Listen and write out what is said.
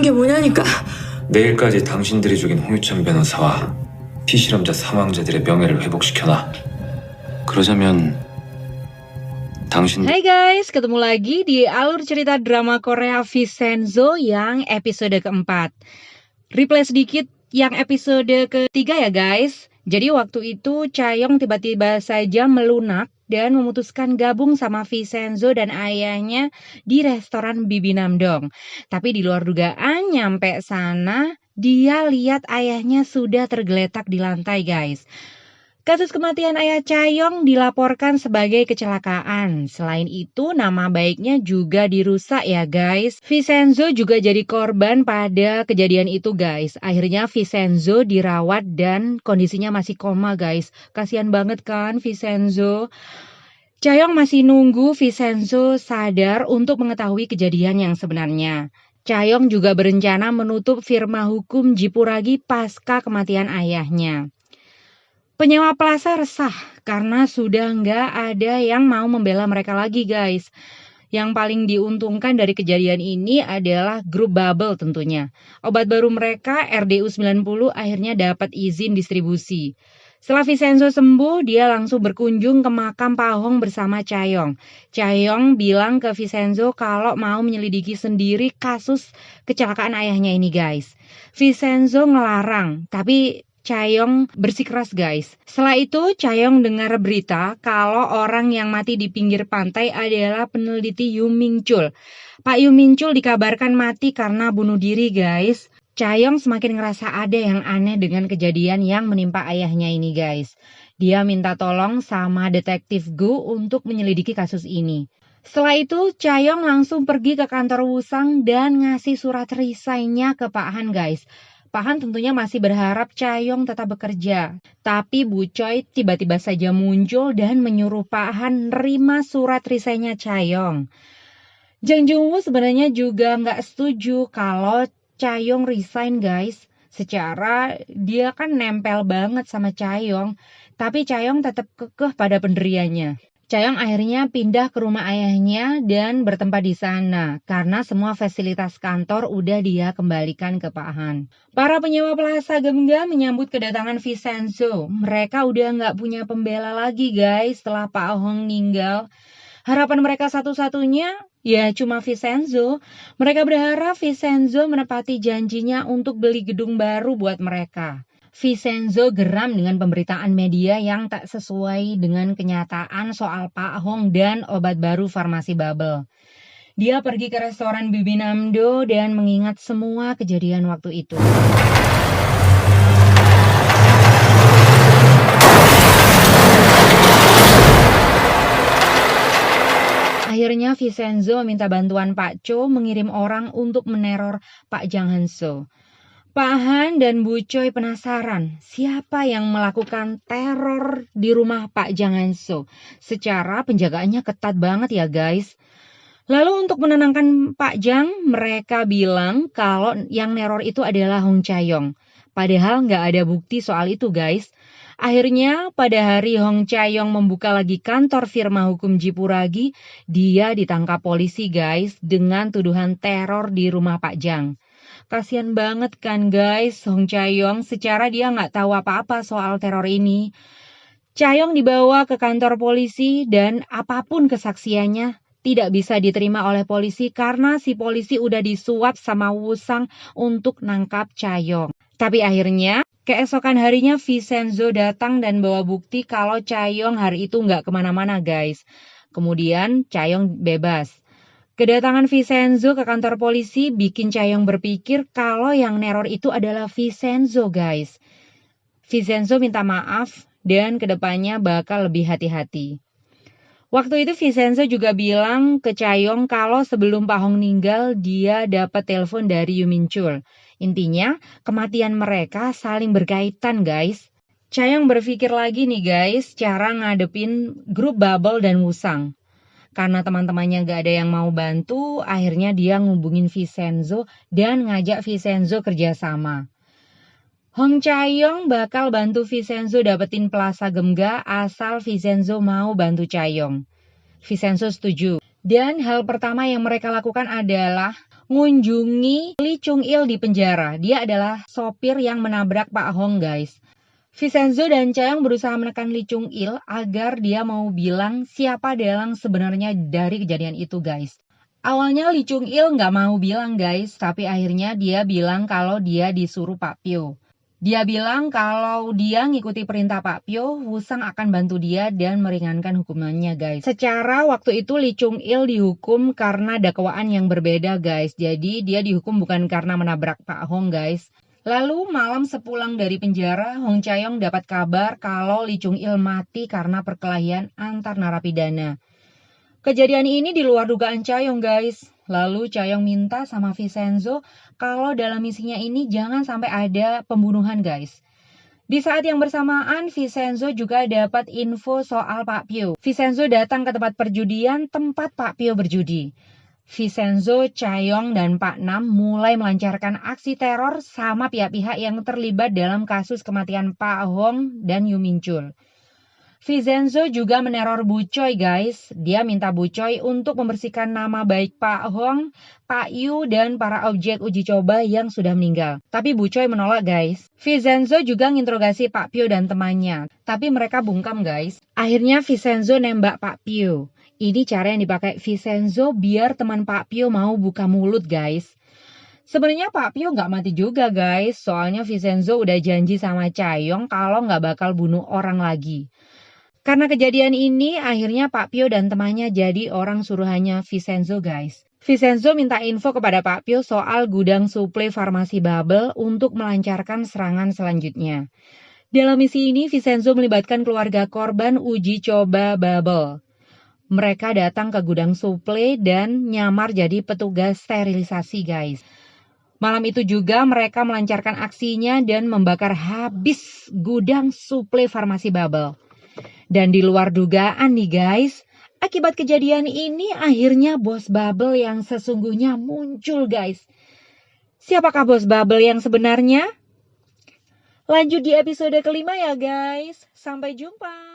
게 뭐냐니까. 내일까지 당신들이 죽인 홍유천 변호사와 피실험자 사망자들의 명예를 회복시켜놔. 그러자면 당신 Hai guys, ketemu lagi di alur cerita drama Korea Vincenzo yang episode keempat. Replay sedikit yang episode ketiga ya guys. Jadi waktu itu Chaeyoung tiba-tiba saja melunak dan memutuskan gabung sama Vincenzo dan ayahnya di restoran Bibi Namdong. Tapi di luar dugaan nyampe sana dia lihat ayahnya sudah tergeletak di lantai guys. Kasus kematian ayah Chaeyoung dilaporkan sebagai kecelakaan. Selain itu, nama baiknya juga dirusak ya guys. Vincenzo juga jadi korban pada kejadian itu guys. Akhirnya Vincenzo dirawat dan kondisinya masih koma guys. Kasian banget kan Vincenzo. Chaeyoung masih nunggu Vincenzo sadar untuk mengetahui kejadian yang sebenarnya. Chaeyoung juga berencana menutup firma hukum Jipuragi pasca kematian ayahnya. Penyewa plaza resah karena sudah nggak ada yang mau membela mereka lagi guys. Yang paling diuntungkan dari kejadian ini adalah grup Bubble tentunya. Obat baru mereka RDU 90 akhirnya dapat izin distribusi. Setelah Vincenzo sembuh, dia langsung berkunjung ke makam Pak Hong bersama Chaeyoung. Chaeyoung bilang ke Vincenzo kalau mau menyelidiki sendiri kasus kecelakaan ayahnya ini guys. Vincenzo ngelarang, tapi Chaeyoung bersikeras guys. Setelah itu Chaeyoung dengar berita kalau orang yang mati di pinggir pantai adalah peneliti Yu Ming-chul. Pak Yu Ming-chul dikabarkan mati karena bunuh diri guys. Chaeyoung semakin ngerasa ada yang aneh dengan kejadian yang menimpa ayahnya ini guys. Dia minta tolong sama detektif Gu untuk menyelidiki kasus ini. Setelah itu Chaeyoung langsung pergi ke kantor Wusang dan ngasih surat resign-nya ke Pak Han guys. Pak Han tentunya masih berharap Chaeyoung tetap bekerja. Tapi Bu Choi tiba-tiba saja muncul dan menyuruh Pak Han nerima surat resign-nya Chaeyoung. Jang Jung-woo sebenarnya juga nggak setuju kalau Chaeyoung resign guys. Secara dia kan nempel banget sama Chaeyoung. Tapi Chaeyoung tetap kekeh pada pendiriannya. Chaeyoung akhirnya pindah ke rumah ayahnya dan bertempat di sana karena semua fasilitas kantor udah dia kembalikan ke Pak Han. Para penyewa plaza Gemga menyambut kedatangan Vincenzo. Mereka udah nggak punya pembela lagi guys setelah Pak Hong meninggal. Harapan mereka satu-satunya ya cuma Vincenzo. Mereka berharap Vincenzo menepati janjinya untuk beli gedung baru buat mereka. Vincenzo geram dengan pemberitaan media yang tak sesuai dengan kenyataan soal Pak Hong dan obat baru farmasi Bubble. Dia pergi ke restoran Bibi Namdo dan mengingat semua kejadian waktu itu. Akhirnya Vincenzo minta bantuan Pak Cho mengirim orang untuk meneror Pak Jang Han-soo. Pak Han dan Bu Choi penasaran siapa yang melakukan teror di rumah Pak Jang Han-soo. Secara penjagaannya ketat banget ya guys. Lalu untuk menenangkan Pak Jang, mereka bilang kalau yang neror itu adalah Hong Chaeyoung. Padahal nggak ada bukti soal itu guys. Akhirnya pada hari Hong Chaeyoung membuka lagi kantor firma hukum Jipuragi, dia ditangkap polisi guys dengan tuduhan teror di rumah Pak Jang. Kasian banget kan guys, Hong Chaeyoung secara dia nggak tahu apa-apa soal teror ini. Chaeyoung dibawa ke kantor polisi dan apapun kesaksiannya tidak bisa diterima oleh polisi karena si polisi udah disuap sama Wusang untuk nangkap Chaeyoung. Tapi akhirnya keesokan harinya Vincenzo datang dan bawa bukti kalau Chaeyoung hari itu nggak kemana-mana guys. Kemudian Chaeyoung bebas. Kedatangan Vincenzo ke kantor polisi bikin Chaeyoung berpikir kalau yang neror itu adalah Vincenzo guys. Vincenzo minta maaf dan kedepannya bakal lebih hati-hati. Waktu itu Vincenzo juga bilang ke Chaeyoung kalau sebelum Pak Hong meninggal dia dapat telepon dari Yu Min-chul. Intinya kematian mereka saling berkaitan guys. Chaeyoung berpikir lagi nih guys cara ngadepin grup Bubble dan Wusang. Karena teman-temannya gak ada yang mau bantu, akhirnya dia ngubungin Vincenzo dan ngajak Vincenzo kerjasama. Hong Chaeyoung bakal bantu Vincenzo dapetin Plaza Gemga asal Vincenzo mau bantu Chaeyoung. Vincenzo setuju. Dan hal pertama yang mereka lakukan adalah ngunjungi Lee Chung Il di penjara. Dia adalah sopir yang menabrak Pak Hong, guys. Vincenzo dan Chaeyoung berusaha menekan Lee Chung Il agar dia mau bilang siapa dalang sebenarnya dari kejadian itu, guys. Awalnya Lee Chung Il nggak mau bilang, guys, tapi akhirnya dia bilang kalau dia disuruh Pak Pyo. Dia bilang kalau dia ngikuti perintah Pak Pyo, Woo-sang akan bantu dia dan meringankan hukumannya, guys. Secara waktu itu Lee Chung Il dihukum karena dakwaan yang berbeda, guys. Jadi dia dihukum bukan karena menabrak Pak Hong, guys. Lalu malam sepulang dari penjara, Hong Chaeyoung dapat kabar kalau Lee Chung Il mati karena perkelahian antar narapidana. Kejadian ini di luar dugaan Chaeyoung, guys. Lalu Chaeyoung minta sama Vincenzo kalau dalam misinya ini jangan sampai ada pembunuhan, guys. Di saat yang bersamaan, Vincenzo juga dapat info soal Pak Pyo. Vincenzo datang ke tempat perjudian tempat Pak Pyo berjudi. Vincenzo, Chaeyoung, dan Pak Nam mulai melancarkan aksi teror sama pihak-pihak yang terlibat dalam kasus kematian Pak Hong dan Yu Min Chul. Vincenzo juga meneror Bu Choi, guys. Dia minta Bu Choi untuk membersihkan nama baik Pak Hong, Pak Yu, dan para objek uji coba yang sudah meninggal. Tapi Bu Choi menolak, guys. Vincenzo juga nginterogasi Pak Pyo dan temannya. Tapi mereka bungkam, guys. Akhirnya Vincenzo nembak Pak Pyo. Ini cara yang dipakai Vincenzo biar teman Pak Pyo mau buka mulut, guys. Sebenarnya Pak Pyo nggak mati juga, guys. Soalnya Vincenzo udah janji sama Chaeyoung kalau nggak bakal bunuh orang lagi. Karena kejadian ini, akhirnya Pak Pyo dan temannya jadi orang suruhannya Vincenzo, guys. Vincenzo minta info kepada Pak Pyo soal gudang suplai farmasi Bubble untuk melancarkan serangan selanjutnya. Dalam misi ini, Vincenzo melibatkan keluarga korban uji coba Bubble. Mereka datang ke gudang suplai dan nyamar jadi petugas sterilisasi, guys. Malam itu juga mereka melancarkan aksinya dan membakar habis gudang suplai farmasi Bubble. Dan di luar dugaan nih, guys, akibat kejadian ini akhirnya bos Bubble yang sesungguhnya muncul, guys. Siapakah bos Bubble yang sebenarnya? Lanjut di episode kelima ya, guys. Sampai jumpa.